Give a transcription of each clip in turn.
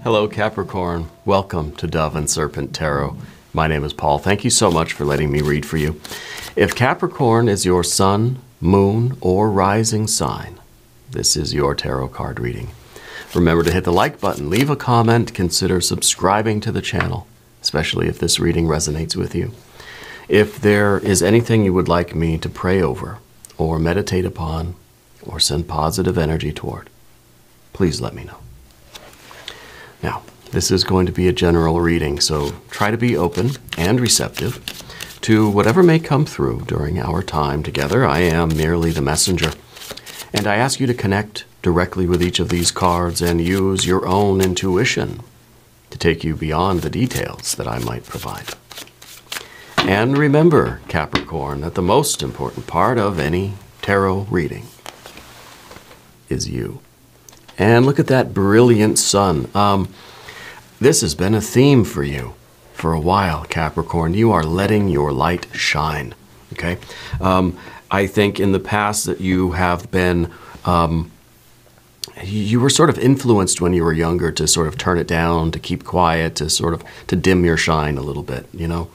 Hello, Capricorn. Welcome to Dove and Serpent Tarot. My name is Paul. Thank you so much for letting me read for you. If Capricorn is your sun, moon, or rising sign, this is your tarot card reading. Remember to hit the like button, leave a comment, consider subscribing to the channel, especially if this reading resonates with you. If there is anything you would like me to pray over, or meditate upon, or send positive energy toward, please let me know. Now, this is going to be a general reading, so try to be open and receptive to whatever may come through during our time together. I am merely the messenger, and I ask you to connect directly with each of these cards and use your own intuition to take you beyond the details that I might provide. And remember, Capricorn, that the most important part of any tarot reading is you. And look at that brilliant sun. This has been a theme for you for a while, Capricorn. You are letting your light shine, okay? I think in the past that you have been, you were sort of influenced when you were younger to sort of turn it down, to keep quiet, to dim your shine a little bit, you know?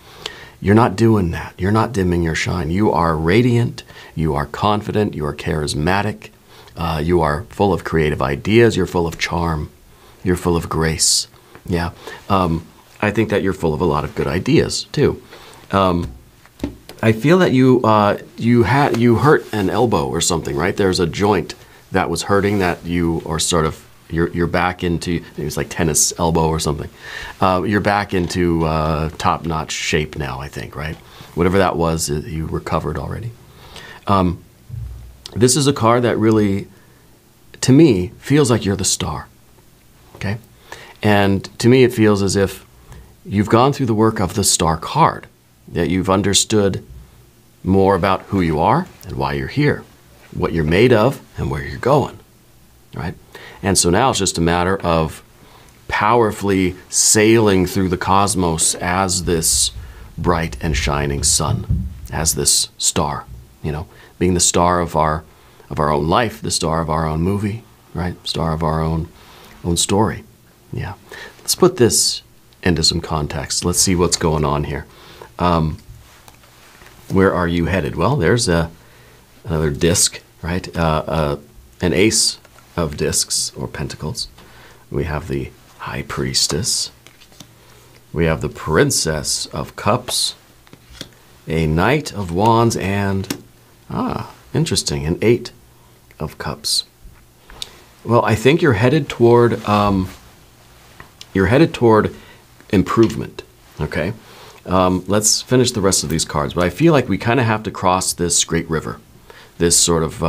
You're not doing that. You're not dimming your shine. You are radiant, you are confident, you are charismatic, you are full of creative ideas, you're full of charm, you're full of grace. Yeah, I think that you're full of a lot of good ideas too. I feel that you hurt an elbow or something, right? There's a joint that was hurting that you are sort of you're back into. It was like tennis elbow or something. You're back into top-notch shape now, I think, right? Whatever that was, you recovered already. This is a card that really, to me, feels like you're the star. Okay. And to me, it feels as if you've gone through the work of the star card, that you've understood more about who you are and why you're here, what you're made of and where you're going, right? And so now it's just a matter of powerfully sailing through the cosmos as this bright and shining sun, as this star, you know, being the star of our own life, the star of our own movie, right? Star of our own story. Yeah. Let's put this into some context. Let's see what's going on here. Where are you headed? Well, there's another disc, right? An ace of discs or pentacles. We have the High Priestess. We have the Princess of Cups, a Knight of Wands, and, interesting, an Eight of Cups. Well, I think you're headed toward improvement, okay? Let's finish the rest of these cards, but I feel like we kind of have to cross this great river, this sort of,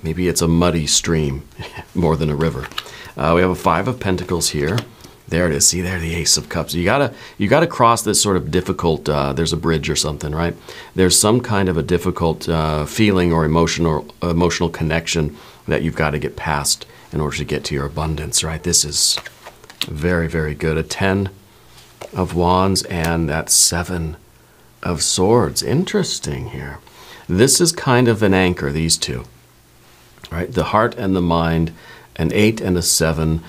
maybe it's a muddy stream more than a river. We have a Five of Pentacles here. There it is. See there, the Ace of Cups. You gotta cross this sort of difficult. There's a bridge or something, right? There's some kind of a difficult feeling or emotional connection that you've got to get past in order to get to your abundance, right? This is very, very good. A 10 of Wands and that 7 of Swords. Interesting here. This is kind of an anchor, these two, right? The heart and the mind, an 8 and a 7.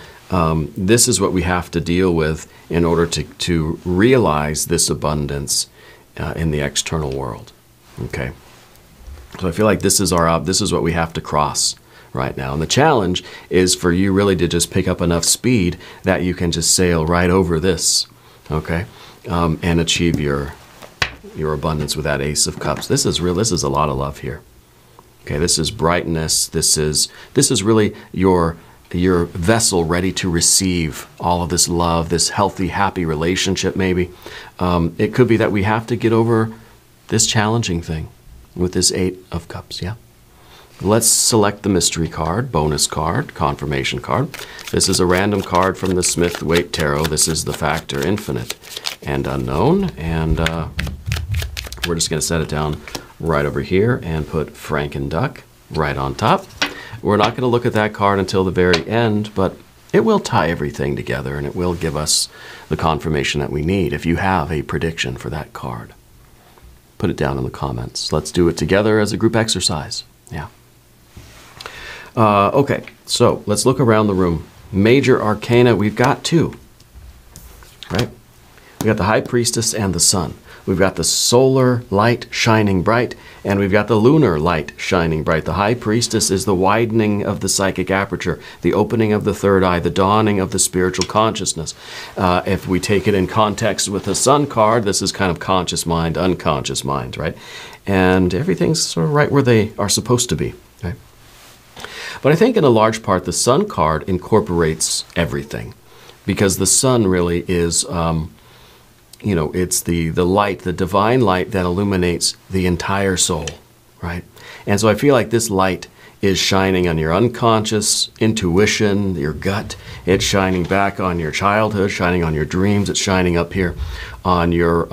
This is what we have to deal with in order to realize this abundance in the external world. Okay, so I feel like this is what we have to cross right now, and the challenge is for you really to just pick up enough speed that you can just sail right over this, okay, and achieve your abundance with that Ace of Cups. This is real. This is a lot of love here. Okay, this is brightness. This is really your vessel ready to receive all of this love, this healthy, happy relationship maybe. It could be that we have to get over this challenging thing with this 8 of Cups, yeah? Let's select the mystery card, bonus card, confirmation card. This is a random card from the Smith-Waite Tarot. This is the factor infinite and unknown. And we're just going to set it down right over here and put Franken Duck right on top. We're not going to look at that card until the very end, but it will tie everything together and it will give us the confirmation that we need if you have a prediction for that card. Put it down in the comments. Let's do it together as a group exercise. Yeah. Okay, so let's look around the room. Major arcana, we've got two, right? We've got the High Priestess and the Sun. We've got the solar light shining bright, and we've got the lunar light shining bright. The High Priestess is the widening of the psychic aperture, the opening of the third eye, the dawning of the spiritual consciousness. If we take it in context with the Sun card, this is kind of conscious mind, unconscious mind, right? And everything's sort of right where they are supposed to be, right? But I think in a large part, the Sun card incorporates everything, because the Sun really is... you know, it's the light, the divine light that illuminates the entire soul, right? And so I feel like this light is shining on your unconscious intuition, your gut. It's shining back on your childhood, shining on your dreams. It's shining up here on your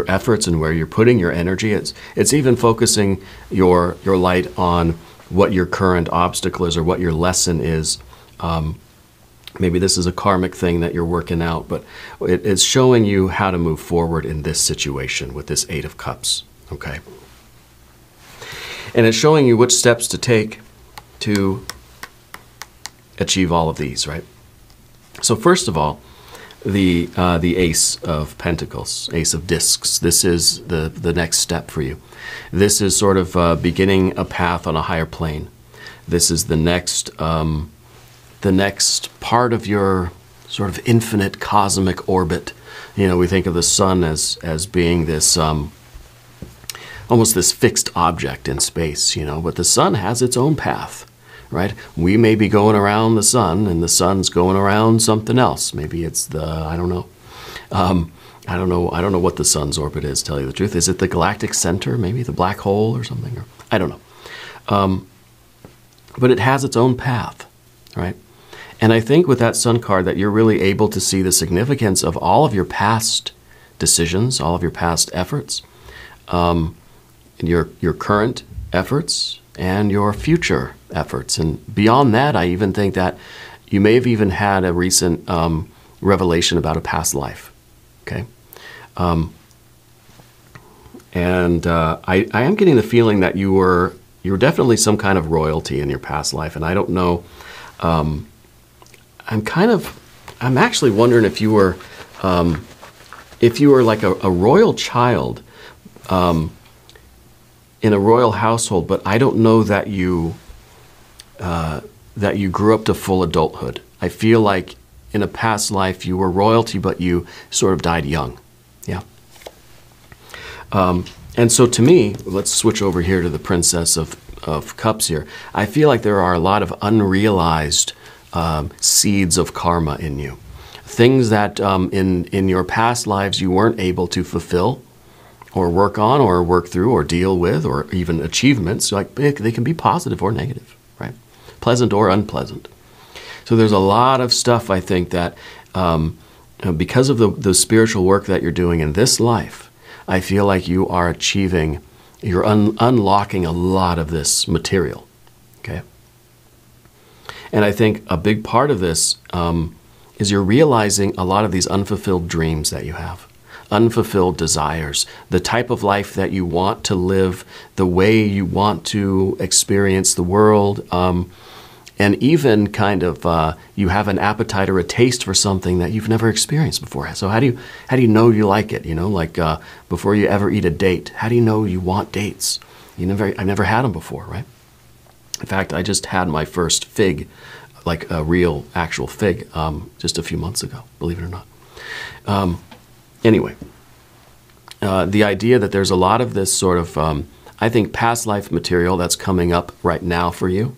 efforts and where you're putting your energy. It's even focusing your light on what your current obstacle is or what your lesson is. Maybe this is a karmic thing that you're working out, but it's showing you how to move forward in this situation with this Eight of Cups, okay? And it's showing you which steps to take to achieve all of these, right? So first of all, the Ace of Pentacles, Ace of Discs, this is the next step for you. This is sort of beginning a path on a higher plane. This is the next part of your sort of infinite cosmic orbit. You know, we think of the Sun as being this almost this fixed object in space, you know, but the Sun has its own path, right? We may be going around the Sun and the Sun's going around something else. Maybe it's I don't know. I don't know what the Sun's orbit is, to tell you the truth. Is it the galactic center, maybe the black hole or something? Or, I don't know. But it has its own path, right? And I think with that Sun card that you're really able to see the significance of all of your past decisions, all of your past efforts, your current efforts, and your future efforts. And beyond that, I even think that you may have even had a recent revelation about a past life, okay? I am getting the feeling that you were definitely some kind of royalty in your past life, and I don't know... I'm actually wondering if you were like a royal child in a royal household, but I don't know that you grew up to full adulthood. I feel like in a past life you were royalty, but you sort of died young. Yeah. And so to me, let's switch over here to the Princess of Cups here. I feel like there are a lot of unrealized seeds of karma in you. Things that in your past lives you weren't able to fulfill or work on or work through or deal with, or even achievements, like they can be positive or negative, right? Pleasant or unpleasant. So there's a lot of stuff, I think, that because of the spiritual work that you're doing in this life, I feel like you are achieving, you're unlocking a lot of this material, okay? And I think a big part of this is you're realizing a lot of these unfulfilled dreams that you have, unfulfilled desires, the type of life that you want to live, the way you want to experience the world, and even kind of you have an appetite or a taste for something that you've never experienced before. So how do you know you like it? You know, like before you ever eat a date, how do you know you want dates? I've never had them before, right? In fact, I just had my first fig, like a real, actual fig, just a few months ago, believe it or not. Anyway, the idea that there's a lot of this sort of, I think, past life material that's coming up right now for you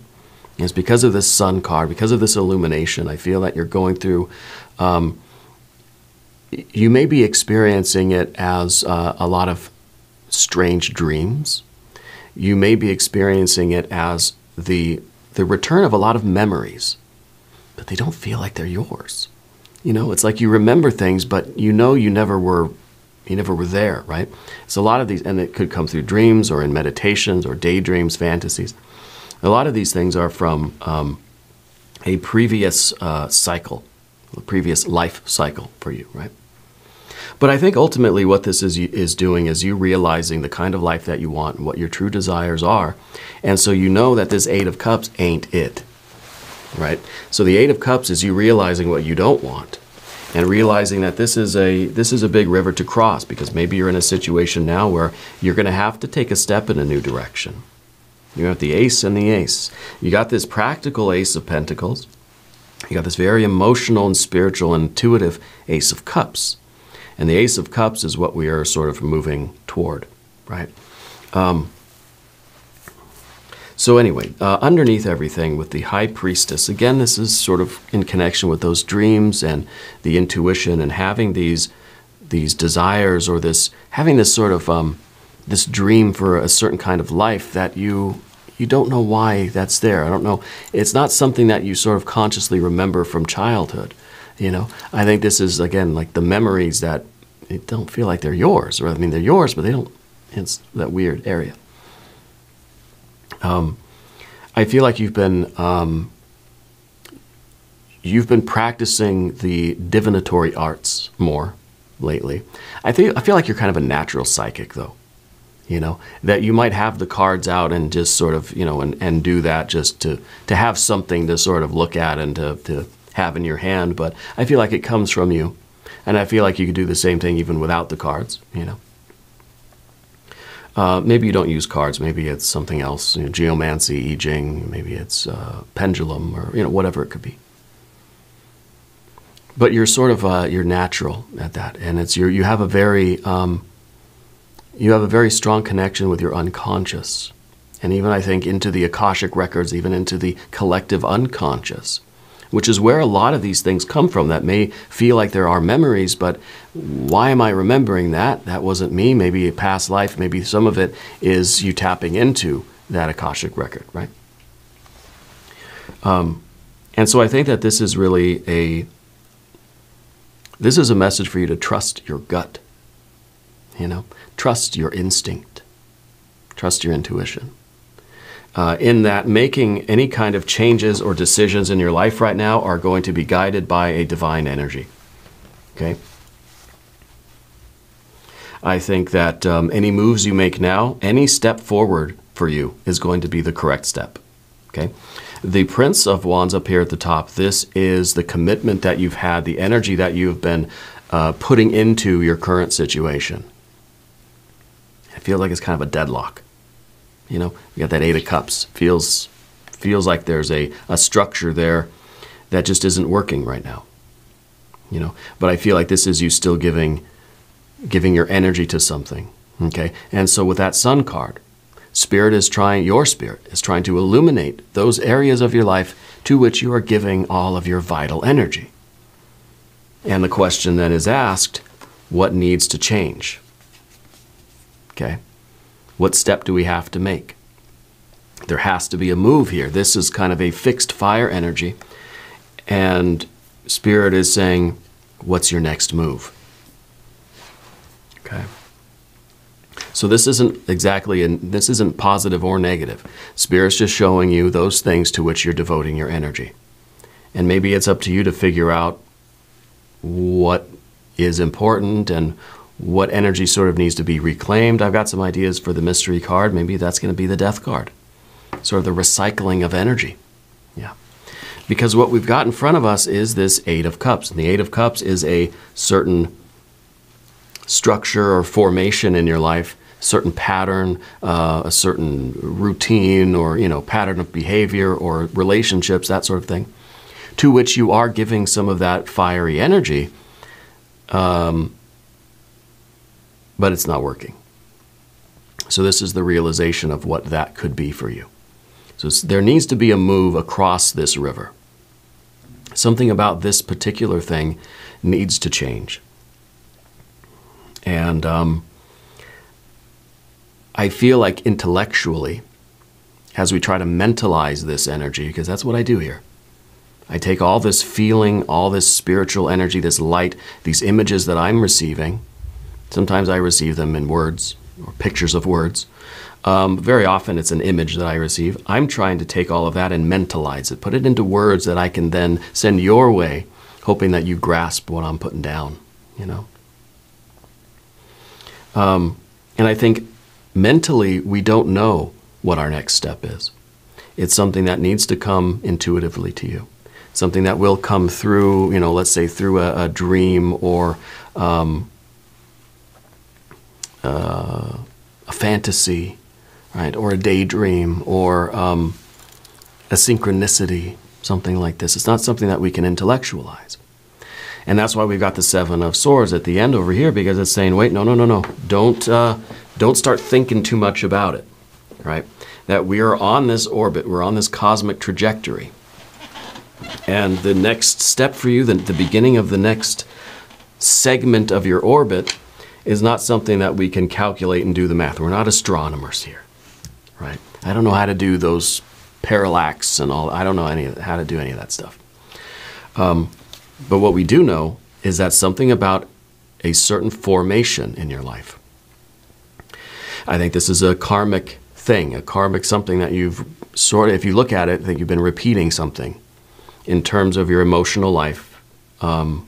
is because of this Sun card, because of this illumination. I feel that you're going through, you may be experiencing it as a lot of strange dreams. You may be experiencing it as the return of a lot of memories, but they don't feel like they're yours. You know, it's like you remember things, but you know you never were there, right? So a lot of these, and it could come through dreams or in meditations or daydreams, fantasies. A lot of these things are from a previous cycle, a previous life cycle for you, right? But I think ultimately what this is doing is you realizing the kind of life that you want and what your true desires are. And so you know that this Eight of Cups ain't it. right? So the Eight of Cups is you realizing what you don't want and realizing that this is a big river to cross, because maybe you're in a situation now where you're going to have to take a step in a new direction. You have the Ace and the Ace. You got this practical Ace of Pentacles. You got this very emotional and spiritual, intuitive Ace of Cups. And the Ace of Cups is what we are sort of moving toward, right? So anyway, underneath everything with the High Priestess, again, this is sort of in connection with those dreams and the intuition and having these desires, or having this sort of this dream for a certain kind of life that you don't know why that's there. I don't know. It's not something that you sort of consciously remember from childhood. I think this is, again, like the memories that don't feel like they're yours. Or, I mean, they're yours, but they don't. It's that weird area. I feel like you've been practicing the divinatory arts more lately. I feel like you're kind of a natural psychic, though. That you might have the cards out and just sort of, and do that just to have something to sort of look at and to have in your hand. But I feel like it comes from you. And I feel like you could do the same thing even without the cards, Maybe you don't use cards. Maybe it's something else, geomancy, Jing. Maybe it's pendulum, or, whatever it could be. But you're sort of, you're natural at that. And it's you have a very strong connection with your unconscious. And even, I think, into the Akashic records, even into the collective unconscious, which is where a lot of these things come from that may feel like there are memories, but why am I remembering that? That wasn't me. Maybe a past life. Maybe some of it is you tapping into that Akashic record, right? And so I think that this is really a message for you to trust your gut, trust your instinct, trust your intuition. In that making any kind of changes or decisions in your life right now are going to be guided by a divine energy. Okay? I think that any moves you make now, any step forward for you is going to be the correct step. Okay? The Prince of Wands up here at the top, this is the commitment that you've had, the energy that you've been putting into your current situation. I feel like it's kind of a deadlock. We got that Eight of Cups. Feels like there's a structure there that just isn't working right now. But I feel like this is you still giving your energy to something. Okay? And so with that Sun card, your spirit is trying to illuminate those areas of your life to which you are giving all of your vital energy. And the question then is asked, what needs to change? Okay? What step do we have to make? There has to be a move here. This is kind of a fixed fire energy. And Spirit is saying, what's your next move? Okay. So this isn't this isn't positive or negative. Spirit's just showing you those things to which you're devoting your energy. And maybe it's up to you to figure out what is important and what energy sort of needs to be reclaimed. I've got some ideas for the mystery card. Maybe that's going to be the Death card. Sort of the recycling of energy. Yeah. Because what we've got in front of us is this Eight of Cups. And the Eight of Cups is a certain structure or formation in your life, certain pattern, a certain routine or, pattern of behavior or relationships, that sort of thing, to which you are giving some of that fiery energy. But it's not working. So this is the realization of what that could be for you. So there needs to be a move across this river. Something about this particular thing needs to change. And I feel like intellectually, as we try to mentalize this energy, because that's what I do here, I take all this feeling, all this spiritual energy, this light, these images that I'm receiving. Sometimes I receive them in words or pictures of words. Very often it's an image that I receive. I'm trying to take all of that and mentalize it, put it into words that I can then send your way, hoping that you grasp what I'm putting down, And I think mentally we don't know what our next step is. It's something that needs to come intuitively to you. Something that will come through, let's say through a dream or a fantasy, right? Or a daydream or a synchronicity, something like this. It's not something that we can intellectualize. And that's why we've got the Seven of Swords at the end over here, because it's saying, wait, no. Don't start thinking too much about it, right? That we are on this orbit, we're on this cosmic trajectory. And the next step for you, the beginning of the next segment of your orbit, is not something that we can calculate and do the math. We're not astronomers here, right? I don't know how to do those parallax and all. I don't know how to do any of that stuff. But what we do know is that something about a certain formation in your life. I think this is a karmic thing, a karmic something that you've sort of, if you look at it, I think you've been repeating something in terms of your emotional life. And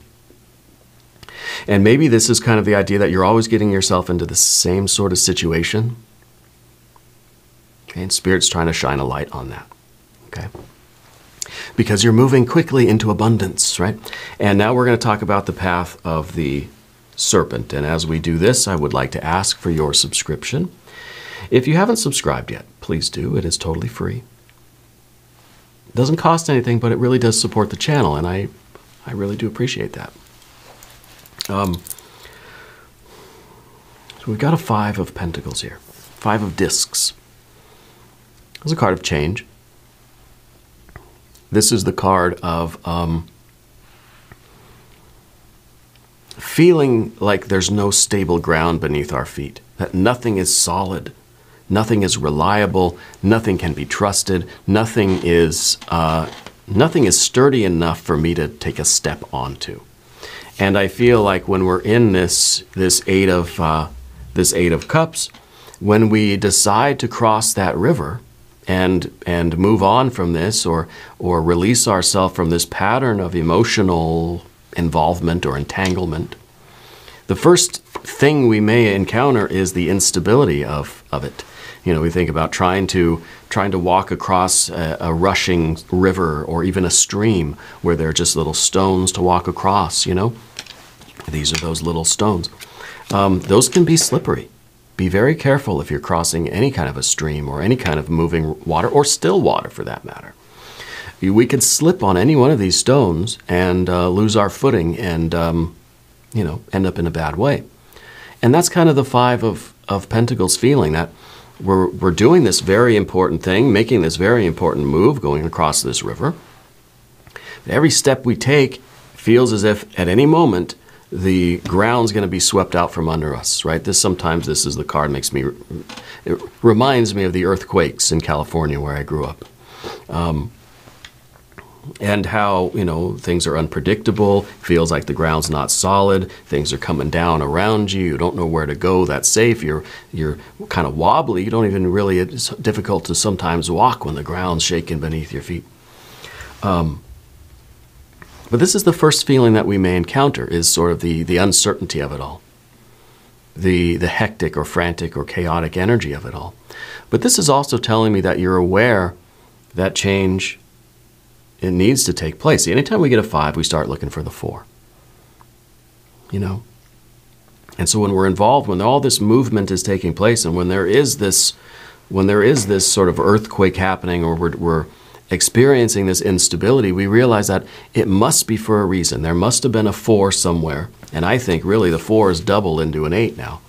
maybe this is kind of the idea that you're always getting yourself into the same sort of situation. Okay? And Spirit's trying to shine a light on that. Okay? Because you're moving quickly into abundance, right? And now we're going to talk about the path of the serpent. And as we do this, I would like to ask for your subscription. If you haven't subscribed yet, please do. It is totally free. It doesn't cost anything, but it really does support the channel, and I really do appreciate that. So we've got a Five of Pentacles here. Five of Discs. This is a card of change. This is the card of feeling like there's no stable ground beneath our feet, that nothing is solid, nothing is reliable, nothing can be trusted, nothing is sturdy enough for me to take a step onto. And I feel like when we're in this Eight of Cups, when we decide to cross that river and move on from this or release ourselves from this pattern of emotional involvement or entanglement, the first thing we may encounter is the instability of it. We think about trying to walk across a rushing river or even a stream where there are just little stones to walk across, These are those little stones. Those can be slippery. Be very careful if you're crossing any kind of a stream or any kind of moving water or still water for that matter. We could slip on any one of these stones and lose our footing and, end up in a bad way. And that's kind of the Five of Pentacles feeling, that we're doing this very important thing, making this very important move, going across this river. But every step we take feels as if at any moment the ground's going to be swept out from under us, right? Sometimes this is the card it reminds me of the earthquakes in California where I grew up. And how, things are unpredictable, feels like the ground's not solid, things are coming down around you, you don't know where to go that's safe, you're kind of wobbly, you don't even really, it's difficult to sometimes walk when the ground's shaking beneath your feet. But this is the first feeling that we may encounter, is sort of the uncertainty of it all. The hectic or frantic or chaotic energy of it all. But this is also telling me that you're aware that change, it needs to take place. See, anytime we get a 5, we start looking for the 4. And so when we're involved, when all this movement is taking place, and when there is this sort of earthquake happening, or we're experiencing this instability, we realize that it must be for a reason. There must have been a 4 somewhere. And I think really the 4 is doubled into an 8 now.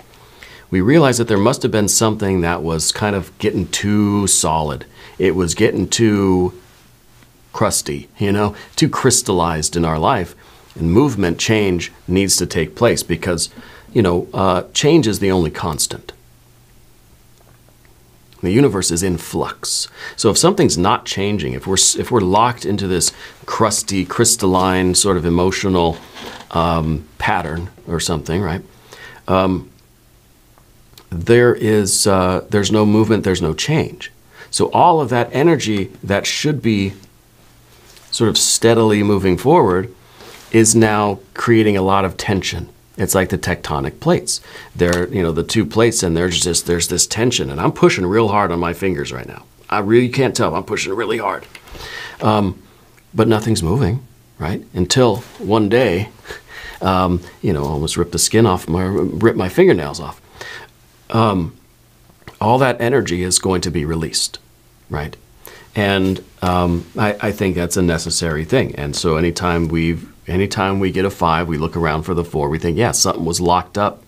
We realize that there must have been something that was kind of getting too solid. It was getting too crusty, too crystallized in our life. And movement, change needs to take place because, change is the only constant. The universe is in flux. So if something's not changing, if we're locked into this crusty, crystalline sort of emotional pattern or something, right? There's no movement, there's no change. So all of that energy that should be sort of steadily moving forward is now creating a lot of tension. It's like the tectonic plates. They're, the two plates, and there's this tension, and I'm pushing real hard on my fingers right now. I really can't tell. I'm pushing really hard. But nothing's moving, right? Until one day, almost ripped the skin off, ripped my fingernails off. All that energy is going to be released, right? And I think that's a necessary thing. And so anytime we get a 5, we look around for the 4, we think, yeah, something was locked up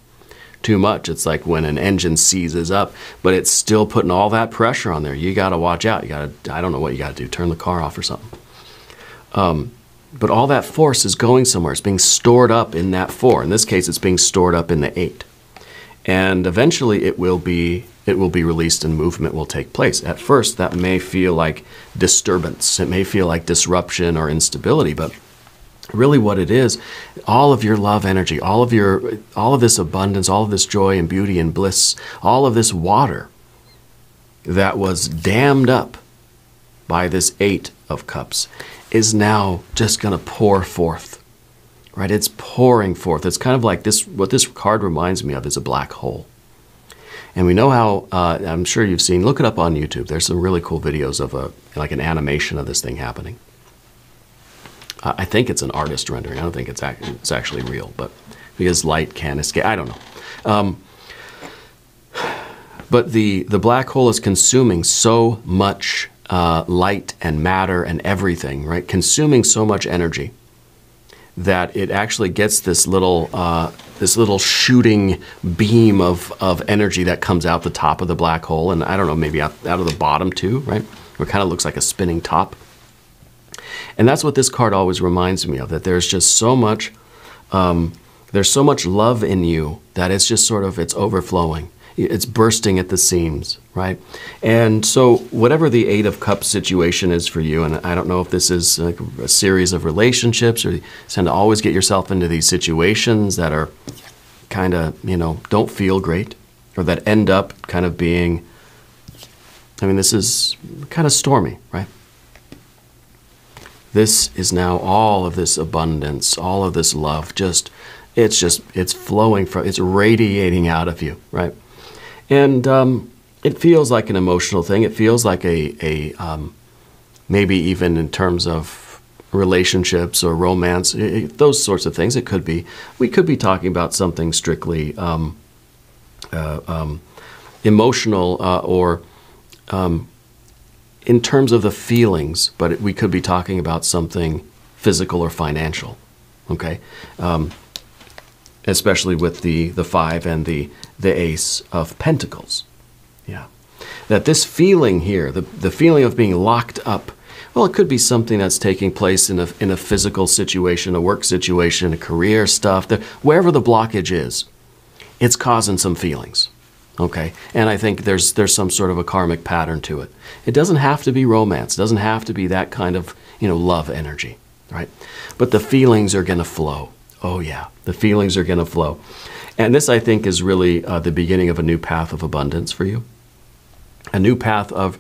too much. It's like when an engine seizes up, but it's still putting all that pressure on there. You got to watch out. I don't know what you got to do, turn the car off or something. But all that force is going somewhere. It's being stored up in that 4. In this case, it's being stored up in the 8. And eventually it will be released and movement will take place. At first, that may feel like disturbance. It may feel like disruption or instability, but really what it is, all of your love energy, all of this abundance, all of this joy and beauty and bliss, all of this water that was dammed up by this 8 of Cups is now just going to pour forth, right? It's pouring forth. It's kind of like this, what this card reminds me of is a black hole. And we know how, I'm sure you've seen, look it up on YouTube. There's some really cool videos of like an animation of this thing happening. I think it's an artist rendering. I don't think it's actually real, but because light can escape, I don't know. But the black hole is consuming so much light and matter and everything, right? Consuming so much energy that it actually gets this little shooting beam of energy that comes out the top of the black hole, and I don't know, maybe out of the bottom too, right? Where it kind of looks like a spinning top. And that's what this card always reminds me of, that there's just so much, there's so much love in you that it's just sort of, it's overflowing. It's bursting at the seams, right? And so whatever the 8 of Cups situation is for you, and I don't know if this is like a series of relationships, or you tend to always get yourself into these situations that are kind of, don't feel great, or that end up kind of being, this is kind of stormy, right? This is now all of this abundance, all of this love, it's flowing from, it's radiating out of you, right? And it feels like an emotional thing. It feels like a maybe even in terms of relationships or romance, those sorts of things. It could be. We could be talking about something strictly emotional or in terms of the feelings, but we could be talking about something physical or financial, okay? Especially with the 5 and the Ace of Pentacles. Yeah. That this feeling here, the feeling of being locked up, well, it could be something that's taking place in a physical situation, a work situation, a career stuff, wherever the blockage is, it's causing some feelings. Okay, and I think there's some sort of a karmic pattern to it. It doesn't have to be romance. It doesn't have to be that kind of, love energy, right? But the feelings are going to flow. Oh yeah, the feelings are going to flow. And this, I think, is really the beginning of a new path of abundance for you. A new path of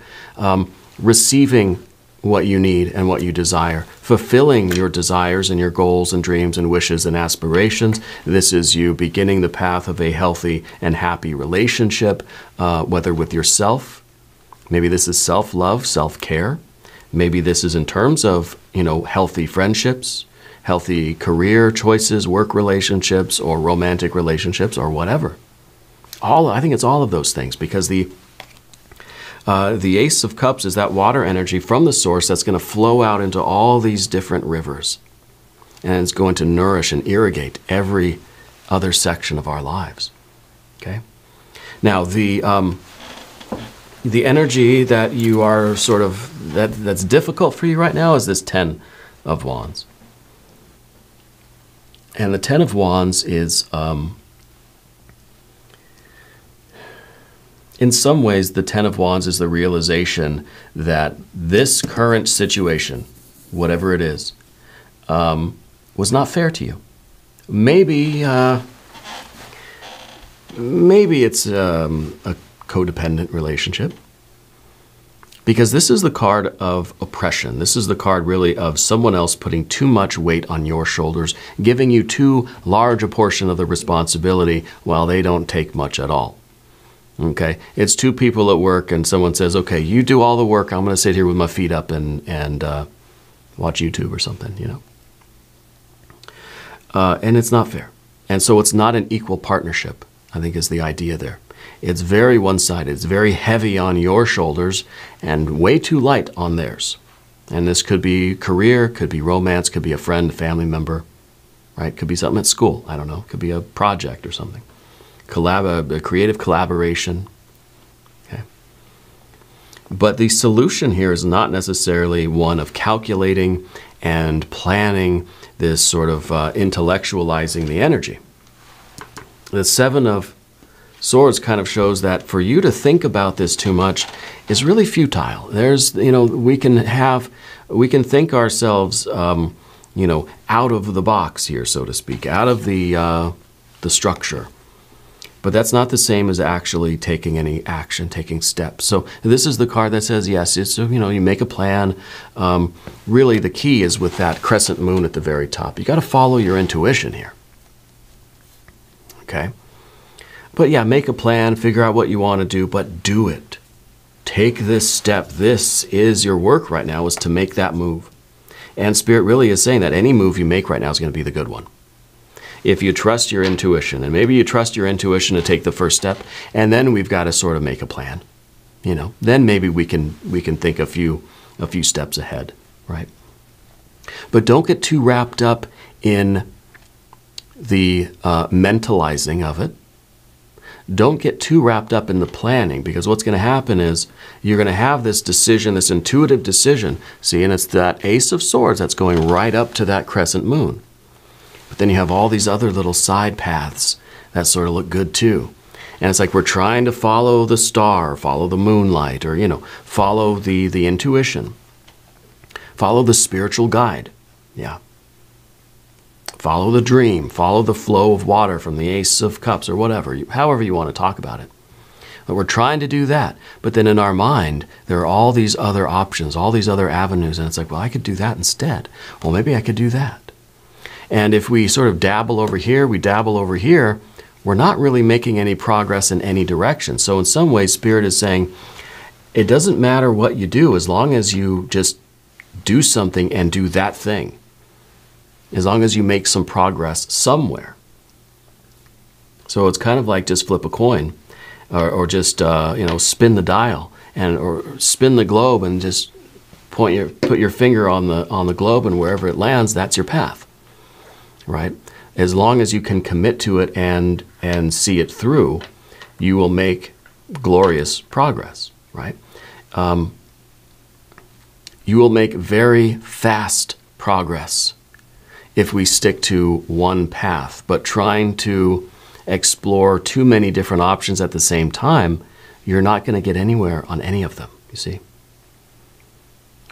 receiving what you need and what you desire, fulfilling your desires and your goals and dreams and wishes and aspirations. This is you beginning the path of a healthy and happy relationship, whether with yourself. Maybe this is self-love, self-care. Maybe this is in terms of, healthy friendships, healthy career choices, work relationships, or romantic relationships, or whatever. I think it's all of those things, because the Ace of Cups is that water energy from the source that's going to flow out into all these different rivers. And it's going to nourish and irrigate every other section of our lives. Okay? Now, the energy that you are sort of, that's difficult for you right now is this 10 of Wands. And the 10 of Wands is, in some ways, the 10 of Wands is the realization that this current situation, whatever it is, was not fair to you. Maybe it's a codependent relationship. Because this is the card of oppression. This is the card really of someone else putting too much weight on your shoulders, giving you too large a portion of the responsibility while they don't take much at all. Okay, it's two people at work, and someone says, "Okay, you do all the work. I'm going to sit here with my feet up and watch YouTube or something," you know. And it's not fair, and so it's not an equal partnership, I think, is the idea there. It's very one-sided. It's very heavy on your shoulders and way too light on theirs. And this could be career, could be romance, could be a friend, family member, right? Could be something at school. I don't know. Could be a project or something. A creative collaboration. Okay. But the solution here is not necessarily one of calculating and planning, this sort of intellectualizing the energy. The Seven of Swords kind of shows that for you to think about this too much is really futile. There's, you know, we can think ourselves, you know, out of the box here, so to speak, out of the structure. But that's not the same as actually taking any action, taking steps. So this is the card that says, yes, it's, you know, you make a plan. Really, the key is with that crescent moon at the very top. You got to follow your intuition here. Okay? But yeah, make a plan, figure out what you want to do, but do it. Take this step. This is your work right now, is to make that move. And Spirit really is saying that any move you make right now is going to be the good one. If you trust your intuition, and maybe you trust your intuition to take the first step, and then we've got to sort of make a plan. You know, then maybe we can think a few steps ahead, right? But don't get too wrapped up in the mentalizing of it. Don't get too wrapped up in the planning, because what's going to happen is you're going to have this decision, this intuitive decision. See, and it's that Ace of Swords that's going right up to that crescent moon. But then you have all these other little side paths that sort of look good too. And it's like we're trying to follow the star, follow the moonlight, or, you know, follow the intuition. Follow the spiritual guide. Yeah. Follow the dream. Follow the flow of water from the Ace of Cups, or whatever, however you want to talk about it. But we're trying to do that. But then in our mind, there are all these other options, all these other avenues. And it's like, well, I could do that instead. Well, maybe I could do that. And if we sort of dabble over here, we dabble over here, we're not really making any progress in any direction. So in some ways, Spirit is saying, it doesn't matter what you do as long as you just do something and do that thing. As long as you make some progress somewhere. So it's kind of like just flip a coin, or just you know, spin the dial, or spin the globe and just put your finger on the globe, and wherever it lands, that's your path. Right? As long as you can commit to it and see it through, you will make glorious progress. Right? You will make very fast progress if we stick to one path. But trying to explore too many different options at the same time, you're not going to get anywhere on any of them, you see.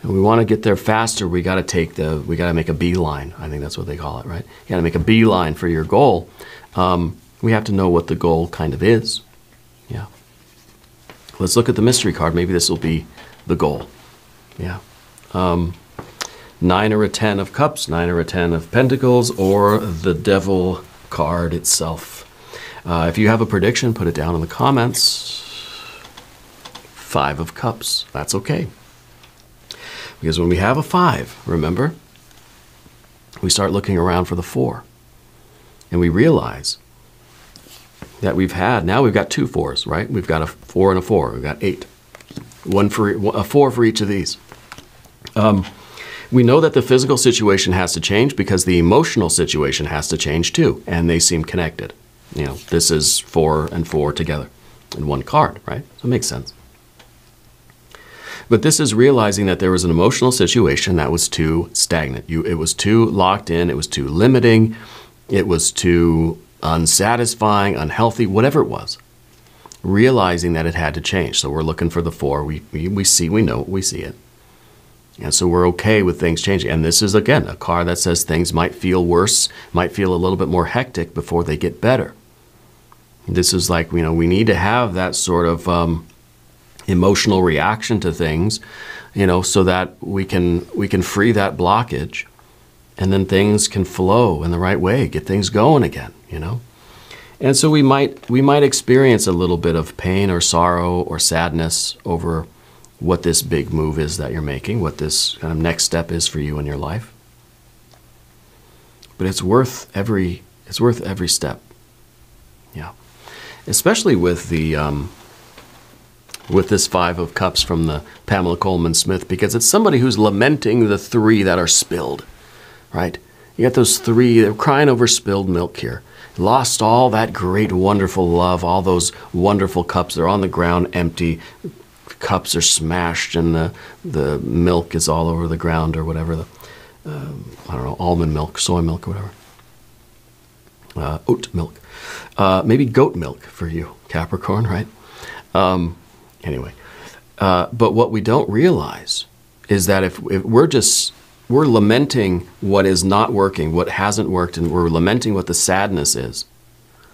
And we want to get there faster, we got to make a beeline. I think that's what they call it, right? You got to make a beeline for your goal. We have to know what the goal kind of is. Yeah. Let's look at the mystery card. Maybe this will be the goal. Yeah. 9 or a 10 of Cups, 9 or a 10 of Pentacles, or the Devil card itself. If you have a prediction, put it down in the comments. 5 of Cups. That's okay. Because when we have a 5, remember, we start looking around for the 4. And we realize that now we've got 2 4s, right? We've got a 4 and a 4. We've got 8. A 4 for each of these. We know that the physical situation has to change because the emotional situation has to change too, and they seem connected. You know, this is 4 and 4 together in one card, right? So it makes sense. But this is realizing that there was an emotional situation that was too stagnant. It was too locked in, it was too limiting, it was too unsatisfying, unhealthy, whatever it was. Realizing that it had to change. So we're looking for the 4. We know it, we see it. And so we're okay with things changing. And this is, again, a card that says things might feel worse, might feel a little bit more hectic before they get better. This is like, you know, we need to have that sort of emotional reaction to things, you know, so that we can free that blockage, and then things can flow in the right way, get things going again, you know. And so we might experience a little bit of pain or sorrow or sadness over what this big move is that you're making, what this kind of next step is for you in your life. But it's worth every step. Yeah. Especially with the with this Five of Cups from the Pamela Coleman Smith, because it's somebody who's lamenting the three that are spilled, right? You got those three, they're crying over spilled milk here. Lost all that great, wonderful love, all those wonderful cups. They're on the ground empty. Cups are smashed and the milk is all over the ground, or whatever. I don't know, almond milk, soy milk, or whatever. Oat milk. Maybe goat milk for you, Capricorn, right? Anyway. But what we don't realize is that if we're lamenting what is not working, what hasn't worked, and we're lamenting what the sadness is.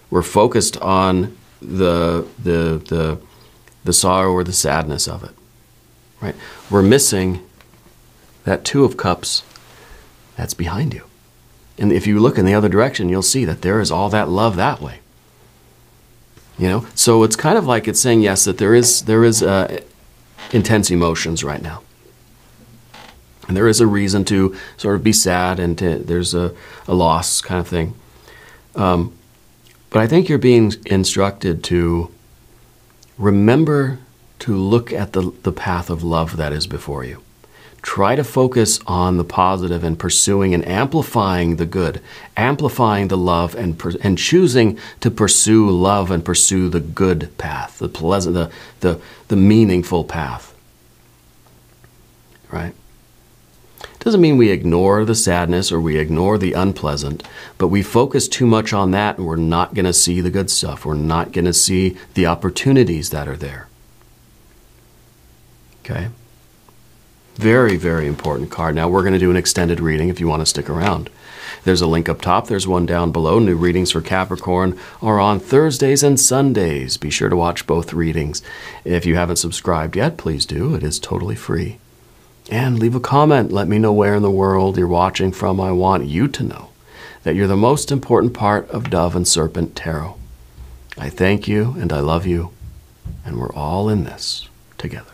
We're focused on the sorrow or the sadness of it, right? We're missing that Two of Cups that's behind you. And if you look in the other direction, you'll see that there is all that love that way. You know, so it's kind of like it's saying, yes, that there is intense emotions right now. And there is a reason to sort of be sad, and there's a loss kind of thing. But I think you're being instructed to remember to look at the path of love that is before you. Try to focus on the positive and pursuing and amplifying the good, amplifying the love, and choosing to pursue love and pursue the good path, the pleasant, the meaningful path. Right? Doesn't mean we ignore the sadness or we ignore the unpleasant, but we focus too much on that and we're not going to see the good stuff. We're not going to see the opportunities that are there. Okay? Very, very important card. Now we're going to do an extended reading if you want to stick around. There's a link up top. There's one down below. New readings for Capricorn are on Thursdays and Sundays. Be sure to watch both readings. If you haven't subscribed yet, please do. It is totally free. And leave a comment. Let me know where in the world you're watching from. I want you to know that you're the most important part of Dove and Serpent Tarot. I thank you and I love you, and we're all in this together.